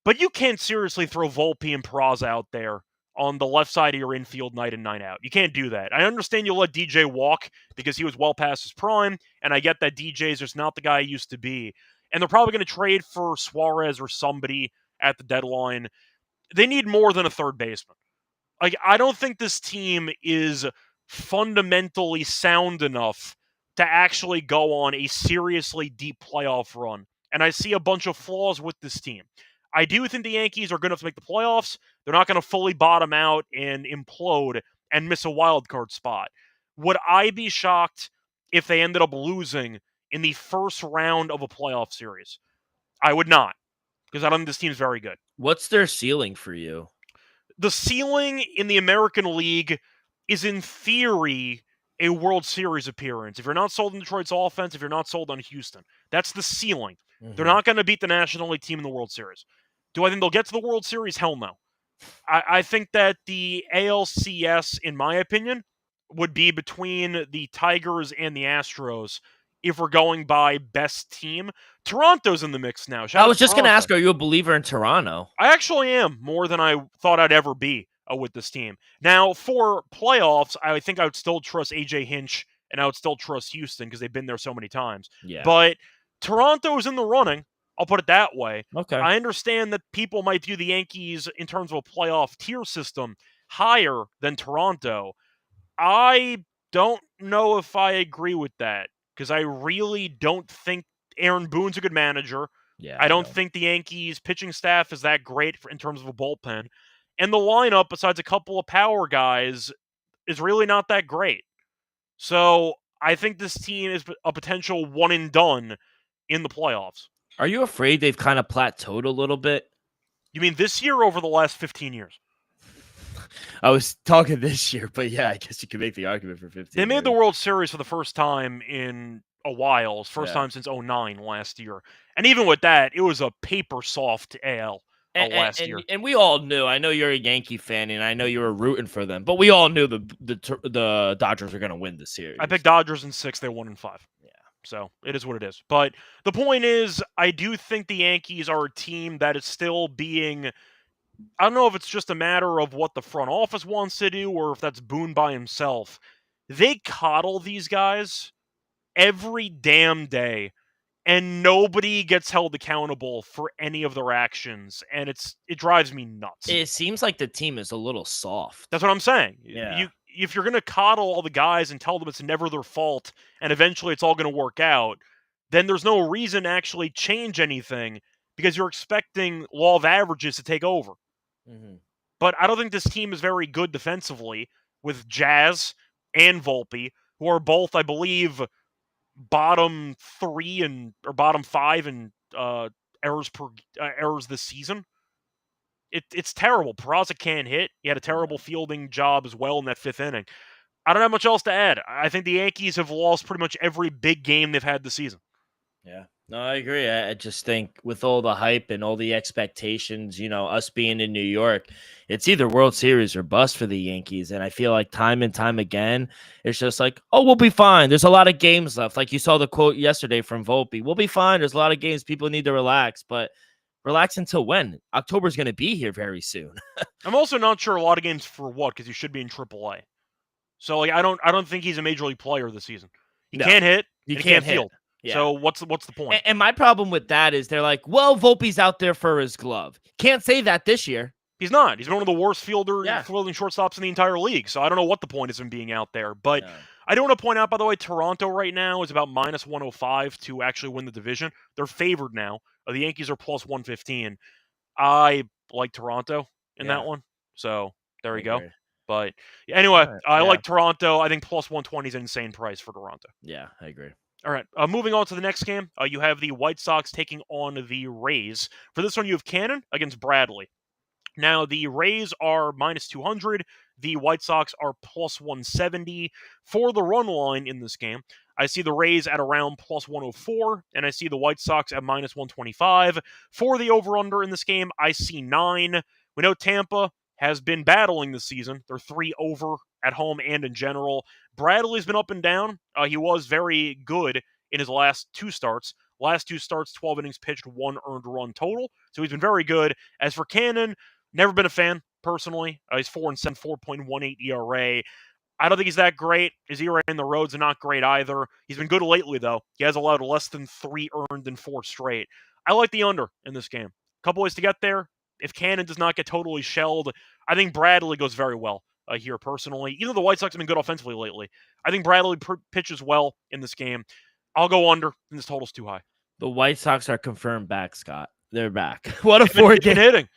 but you can't seriously throw Volpe and Peraza out there on the left side of your infield night in, night out. You can't do that. I understand you'll let DJ walk because he was well past his prime, and I get that DJ's just not the guy he used to be. And they're probably going to trade for Suarez or somebody at the deadline. They need more than a third baseman. Like, I don't think this team is fundamentally sound enough to actually go on a seriously deep playoff run. And I see a bunch of flaws with this team. I do think the Yankees are good enough to make the playoffs. They're not going to fully bottom out and implode and miss a wild card spot. Would I be shocked if they ended up losing in the first round of a playoff series? I would not, because I don't think this team's very good. What's their ceiling for you? The ceiling in the American League is, in theory, a World Series appearance. If you're not sold on Detroit's offense, if you're not sold on Houston, that's the ceiling. They're not going to beat the National League team in the World Series. Do I think they'll get to the World Series? Hell no. I think that the ALCS, in my opinion, would be between the Tigers and the Astros if we're going by best team. Toronto's in the mix now. I was just going to ask, are you a believer in Toronto? I actually am, more than I thought I'd ever be with this team. Now, for playoffs, I think I would still trust AJ Hinch, and I would still trust Houston because they've been there so many times. Yeah. But Toronto's in the running. I'll put it that way. Okay. I understand that people might view the Yankees in terms of a playoff tier system higher than Toronto. I don't know if I agree with that because I really don't think Aaron Boone's a good manager. Yeah, I don't think the Yankees pitching staff is that great in terms of a bullpen. And the lineup, besides a couple of power guys, is really not that great. So I think this team is a potential one and done in the playoffs. Are you afraid they've kind of plateaued a little bit? You mean this year or over the last 15 years? I was talking this year, but yeah, I guess you could make the argument for 15 They made years. the World Series for the first time in a while. First time since 2009 last year. And even with that, it was a paper soft AL last year. And we all knew, I know you're a Yankee fan, and I know you were rooting for them, but we all knew the Dodgers were going to win the series. I picked Dodgers in 6. They won in 5. Yeah. So it is what it is. But the point is, I do think the Yankees are a team that is still being... I don't know if it's just a matter of what the front office wants to do or if that's Boone by himself. They coddle these guys every damn day, and nobody gets held accountable for any of their actions, and it drives me nuts. It seems like the team is a little soft. That's what I'm saying. Yeah. If you're going to coddle all the guys and tell them it's never their fault and eventually it's all going to work out, then there's no reason to actually change anything because you're expecting law of averages to take over. Mm-hmm. But I don't think this team is very good defensively with Jazz and Volpe, who are both, I believe, bottom 3 or bottom 5 in errors this season. It's terrible. Peraza can't hit. He had a terrible fielding job as well in that 5th inning. I don't have much else to add. I think the Yankees have lost pretty much every big game they've had this season. Yeah. No, I agree. I just think with all the hype and all the expectations, us being in New York, it's either World Series or bust for the Yankees. And I feel like time and time again, it's just like, oh, we'll be fine. There's a lot of games left. Like you saw the quote yesterday from Volpe. We'll be fine. There's a lot of games. People need to relax. But relax until when? October's going to be here very soon. I'm also not sure a lot of games for what, because he should be in AAA. So I don't think he's a major league player this season. He can't hit. He can't field. Yeah. So what's the point? And my problem with that is they're like, well, Volpe's out there for his glove. Can't say that this year. He's not. He's one of the worst fielding shortstops in the entire league. So I don't know what the point is in being out there. But I do want to point out, by the way, Toronto right now is about minus 105 to actually win the division. They're favored now. The Yankees are plus 115. I like Toronto in that one. So there you go. But anyway, I like Toronto. I think plus 120 is an insane price for Toronto. Yeah, I agree. All right, moving on to the next game. You have the White Sox taking on the Rays. For this one, you have Cannon against Bradley. Now, the Rays are minus 200. The White Sox are plus 170. For the run line in this game, I see the Rays at around plus 104, and I see the White Sox at minus 125. For the over-under in this game, I see 9. We know Tampa has been battling this season. They're 3 over at home and in general. Bradley's been up and down. He was very good in his last 2 starts. Last 2 starts, 12 innings pitched, 1 earned run total. So he's been very good. As for Cannon, never been a fan, personally. He's 4-7, 4.18 ERA. I don't think he's that great. His ERA in the roads are not great either. He's been good lately, though. He has allowed less than 3 earned in 4 straight. I like the under in this game. Couple ways to get there. If Cannon does not get totally shelled, I think Bradley goes very well here personally. Even though the White Sox have been good offensively lately, I think Bradley pitches well in this game. I'll go under, and this total's too high. The White Sox are confirmed back, Scott. They're back. What a 4-game hitting.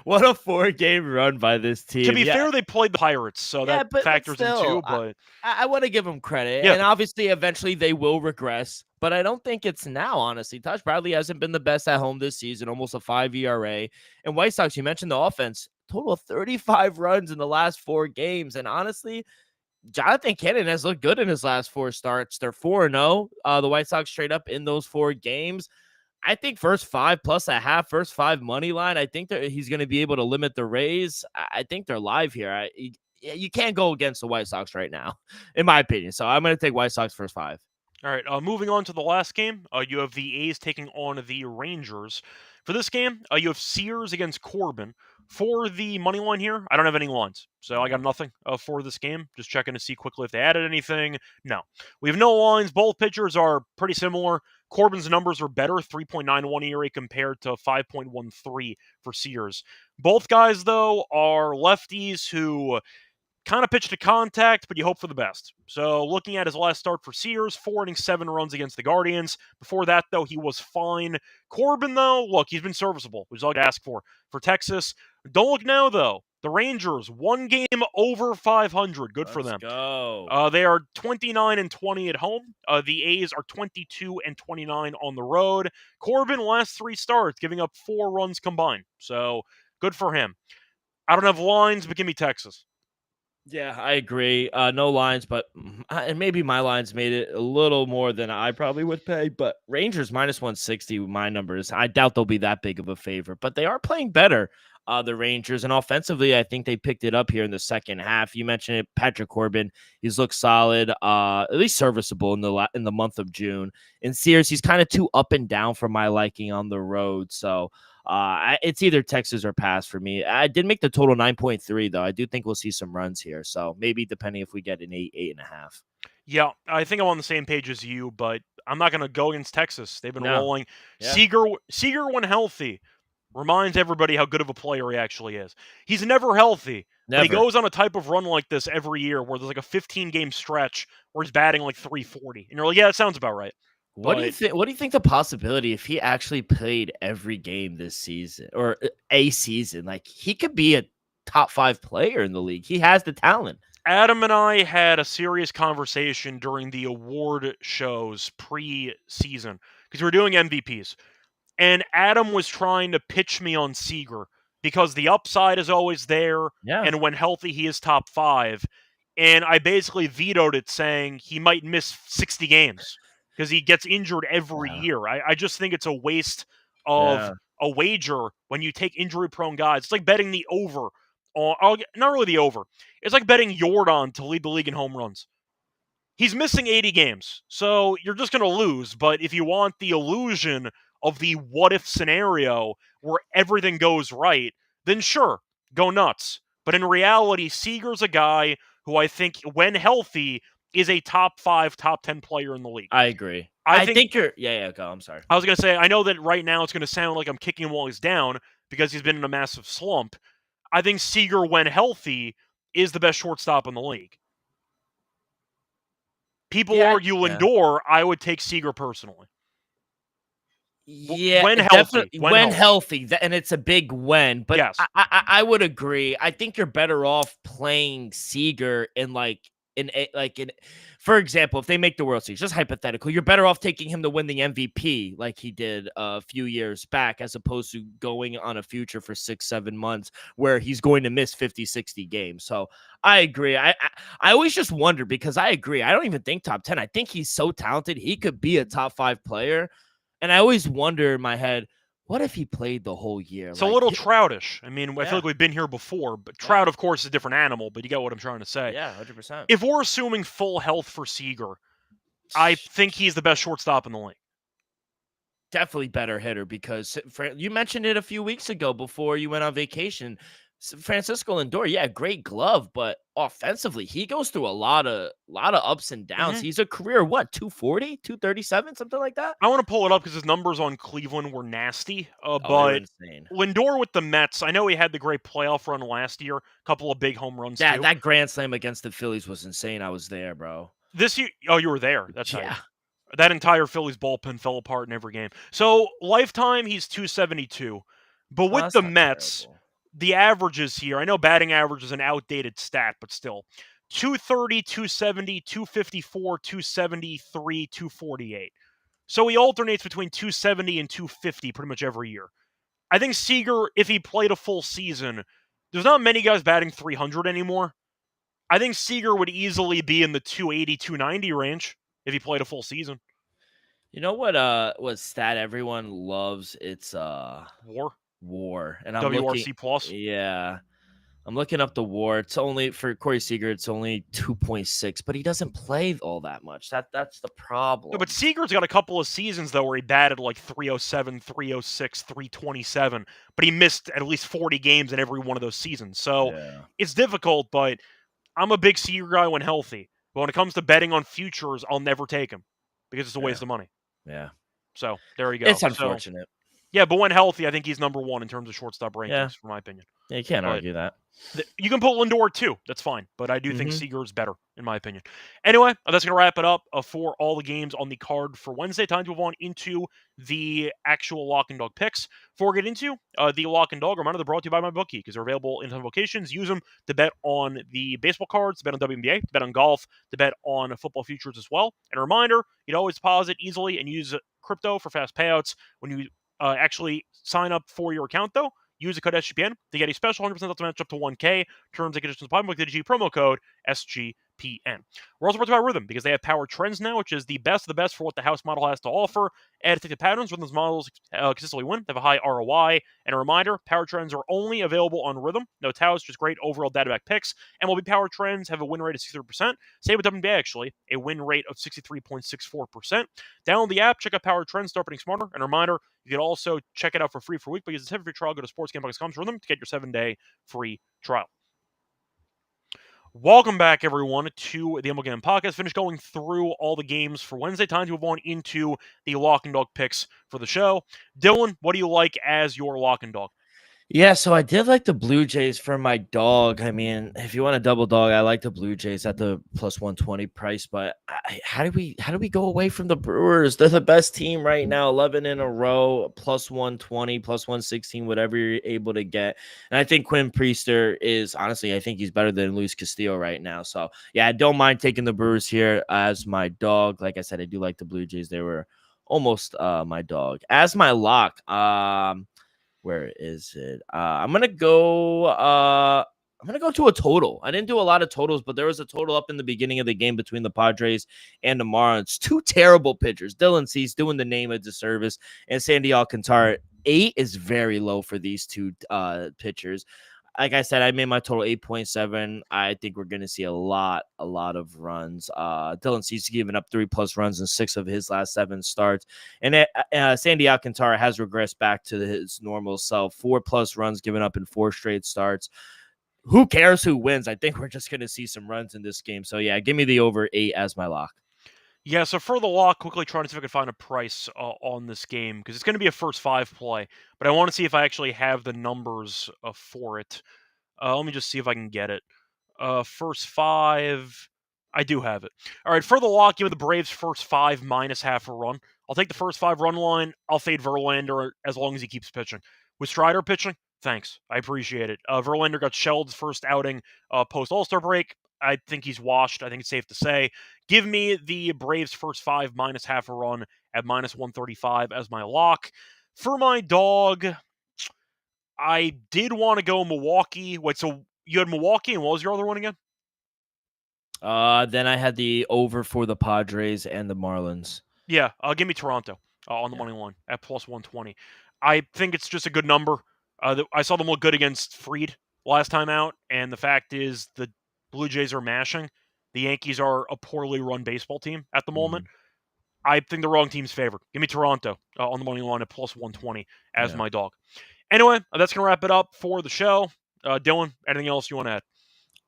What a 4-game run by this team. To be fair, they played the Pirates, so that factors in too. But I want to give them credit. And obviously, eventually, they will regress. But I don't think it's now, honestly. Taj Bradley hasn't been the best at home this season, almost a 5 ERA. And White Sox, you mentioned the offense, total of 35 runs in the last 4 games. And honestly, Jonathan Cannon has looked good in his last 4 starts. They're 4-0. The White Sox straight up in those 4 games. I think first 5 plus a half, first 5 money line. I think that he's going to be able to limit the Rays. I think they're live here. You can't go against the White Sox right now, in my opinion. So I'm going to take White Sox first 5. All right, moving on to the last game, you have the A's taking on the Rangers. For this game, you have Sears against Corbin. For the money line here, I don't have any lines, so I got nothing for this game. Just checking to see quickly if they added anything. No. We have no lines. Both pitchers are pretty similar. Corbin's numbers are better, 3.91 ERA compared to 5.13 for Sears. Both guys, though, are lefties who kind of pitch to contact, but you hope for the best. So looking at his last start for Sears, 4 innings, 7 runs against the Guardians. Before that, though, he was fine. Corbin, though, look, he's been serviceable, which is all I could ask for Texas. Don't look now, though. The Rangers, 1 game over 500. Good for them. Let's go. They are 29-20 at home. The A's are 22-29 on the road. Corbin, last 3 starts, giving up 4 runs combined. So good for him. I don't have lines, but give me Texas. Yeah, I agree. No lines, but and maybe my lines made it a little more than I probably would pay. But Rangers minus 160 with my numbers. I doubt they'll be that big of a favorite, but they are playing better. The Rangers, and offensively, I think they picked it up here in the second half. You mentioned it, Patrick Corbin. He's looked solid, at least serviceable in the month of June. And Sears, he's kind of too up and down for my liking on the road. So it's either Texas or pass for me. I did make the total 9.3 though. I do think we'll see some runs here. So maybe depending if we get an 8.5. Yeah, I think I'm on the same page as you, but I'm not going to go against Texas. They've been rolling. Yeah. Seager, when healthy, reminds everybody how good of a player he actually is. He's never healthy. But he goes on a type of run like this every year where there's like a 15-game stretch where he's batting like 340. And you're like, yeah, that sounds about right. What do you think? What do you think the possibility if he actually played every game this season or a season? Like he could be a top 5 player in the league. He has the talent. Adam and I had a serious conversation during the award shows pre-season because we were doing MVPs. And Adam was trying to pitch me on Seager because the upside is always there. Yeah. And when healthy, he is top 5. And I basically vetoed it, saying he might miss 60 games because he gets injured every year. I just think it's a waste of a wager when you take injury-prone guys. It's like betting the over. Not really the over. It's like betting Jordan to lead the league in home runs. He's missing 80 games, so you're just going to lose. But if you want the illusion of the what-if scenario where everything goes right, then sure, go nuts. But in reality, Seager's a guy who I think, when healthy, is a top 5, top 10 player in the league. I agree. I think you're... Yeah, go. I'm sorry. I was going to say, I know that right now it's going to sound like I'm kicking him while he's down because he's been in a massive slump. I think Seager, when healthy, is the best shortstop in the league. People argue Lindor. I would take Seager personally. Yeah, when healthy. When healthy, and it's a big when. But yes. I would agree. I think you're better off playing Seager for example, if they make the World Series, just hypothetical, you're better off taking him to win the MVP like he did a few years back, as opposed to going on a future for 6-7 months where he's going to miss 50-60 games. So I agree. I always just wonder, because I agree. I don't even think top 10. I think he's so talented. He could be a top 5 player. And I always wonder in my head, what if he played the whole year? It's a little Troutish. I mean, I feel like we've been here before, but Trout, of course, is a different animal, but you get what I'm trying to say. Yeah, 100%. If we're assuming full health for Seager, I think he's the best shortstop in the league. definitely better hitter because you mentioned it a few weeks ago before you went on vacation. Francisco Lindor, yeah, great glove, but offensively, he goes through a lot of ups and downs. Mhm. He's a career what, 240, 237, something like that? I want to pull it up because his numbers on Cleveland were nasty. Oh, they were But insane. Lindor with the Mets, I know he had the great playoff run last year, a couple of big home runs too. That grand slam against the Phillies was insane. I was there, bro. This year, oh, you were there. That's right. Yeah. That entire Phillies bullpen fell apart in every game. So lifetime, he's 272. But Oh, with that's the not Mets, terrible. the averages here, I know batting average is an outdated stat, but still 230, 270, 254, 273, 248. So he alternates between 270 and 250 pretty much every year. I think Seager, if he played a full season, there's not many guys batting 300 anymore. I think Seager would easily be in the 280, 290 range if he played a full season. You know what stat everyone loves? It's War, WAR. And I'm looking WRC plus. yeah. I'm looking up the WAR. It's only for Corey Seager, it's only 2.6, but he doesn't play all that much. That's the No, but problem. Seager's got a couple of seasons though where he batted like 307, 306, 327, but he missed at least 40 games in every one of those seasons. So Yeah. it's difficult, but I'm a big Seager guy when healthy. But when it comes to betting on futures, I'll never take him because it's a Yeah. waste of money. Yeah. So there you go. It's So unfortunate. yeah, but when healthy, I think he's number one in terms of shortstop Yeah. rankings, for my opinion. Yeah, you can't But argue that. you can put Lindor too. That's fine. But I do think Mhm. Seager is better, in my opinion. Anyway, that's going to wrap it up for all the games on the card for Wednesday. Time to move on into the actual lock and dog picks. Before we get into the lock and dog, reminder they're brought to you by my bookie because they're available in 10 locations. Use them to bet on the baseball cards, to bet on WNBA, to bet on golf, to bet on football futures as well. And a reminder, you'd always deposit easily and use crypto for fast payouts when you actually sign up for your account, though. Use the code SGPN to get a special 100% up to match up to 1K. Terms and conditions apply. Look at the promo code SGPN. We're also brought to you by Rhythm because they have power trends now, which is the best of the best for what the house model has to offer. Add addictive patterns. Rhythm's models consistently win. They have a high ROI. And a reminder, power trends are only available on Rhythm. No touts, just great overall data back picks. MLB power trends have a win rate of 63%. Same with WNBA, actually, a win rate of 63.64%. Download the app, check out power trends, start betting smarter. And a reminder, you can also check it out for free for a week, but use the 7-day free trial. Go to sportsgamble.com for them to get your 7-day free trial. Welcome back, everyone, to the MLB Gambling Podcast. Finished going through all the games for Wednesday. Time to move on into the lock and dog picks for the show. Dylan, what do you like as your lock and dog? Yeah, so I did like the Blue Jays for my dog. I mean, if you want a double dog, I like the Blue Jays at the plus 120 price. But how do we go away from the Brewers? They're the best team right now, 11 in a row, plus 120, plus 116, whatever you're able to get. And I think Quinn Priester is honestly, I think he's better than Luis Castillo right now. So yeah, I don't mind taking the Brewers here as my dog. Like I said, I do like the Blue Jays. They were almost my dog as my lock. Where is it? I'm gonna go to a total. I didn't do a lot of totals, but there was a total up in the beginning of the game between the Padres and the Marlins. Two terrible pitchers. Dylan Cease doing the name a disservice, and Sandy Alcantara. 8 is very low for these two pitchers. Like I said, I made my total 8.7. I think we're going to see a lot of runs. Dylan Cease giving up 3+ runs in 6 of his last 7 starts. And Sandy Alcantara has regressed back to his normal self. 4+ runs given up in 4 straight starts. Who cares who wins? I think we're just going to see some runs in this game. So, yeah, give me the over 8 as my lock. Yeah, so for the lock, quickly trying to see if I can find a price on this game because it's going to be a first 5 play, but I want to see if I actually have the numbers for it. Let me just see if I can get it. First 5, I do have it. All right, for the lock, give me the Braves first 5 minus half a run. I'll take the first 5 run line. I'll fade Verlander as long as he keeps pitching. With Strider pitching, thanks. I appreciate it. Verlander got shelled first outing post All-Star break. I think he's washed. I think it's safe to say. Give me the Braves first 5 minus half a run at minus 135 as my lock. For my dog, I did want to go Milwaukee. Wait, so you had Milwaukee, and what was your other one again? Then I had the over for the Padres and the Marlins. Yeah, give me Toronto on the Yeah. money line at plus 120. I think it's just a good number. I saw them look good against Fried last time out, and the fact is the Blue Jays are mashing. The Yankees are a poorly run baseball team at the moment. Mhm. I think the wrong team's favored. Give me Toronto on the money line at plus 120 as Yeah. my dog. Anyway, that's going to wrap it up for the show. Dylan, anything else you want to add?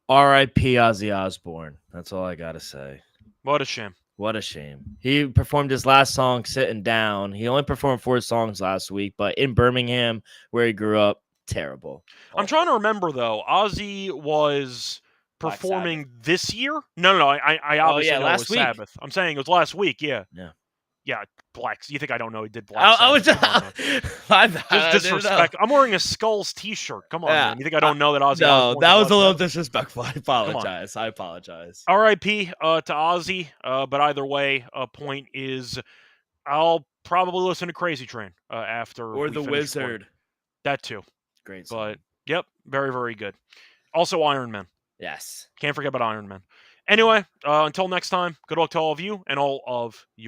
R.I.P. Ozzy Osbourne. That's all I got to say. What a shame. What a shame. He performed his last song sitting down. He only performed 4 songs last week, but in Birmingham, where he grew up, terrible. I'm trying to remember, though. Ozzy was Black performing this year? No. I obviously know last it was week. Sabbath. I'm saying it was last week, yeah. Yeah. Yeah, Blacks. You think I don't know he did Black I was Sabbath? just, Just disrespect. I'm wearing a Skulls t-shirt. Come on, Yeah. man. You think I don't know that Ozzy No, Osbourne that did was Black a little Sabbath? disrespectful. I apologize. R.I.P. To Ozzy. But either way, point is I'll probably listen to Crazy Train after Or we The finish recording. Wizard. That too. Great song. But, yep, very, very good. Also, Iron Man. Yes. Can't forget about Iron Man. Anyway, until next time, good luck to all of you and all of your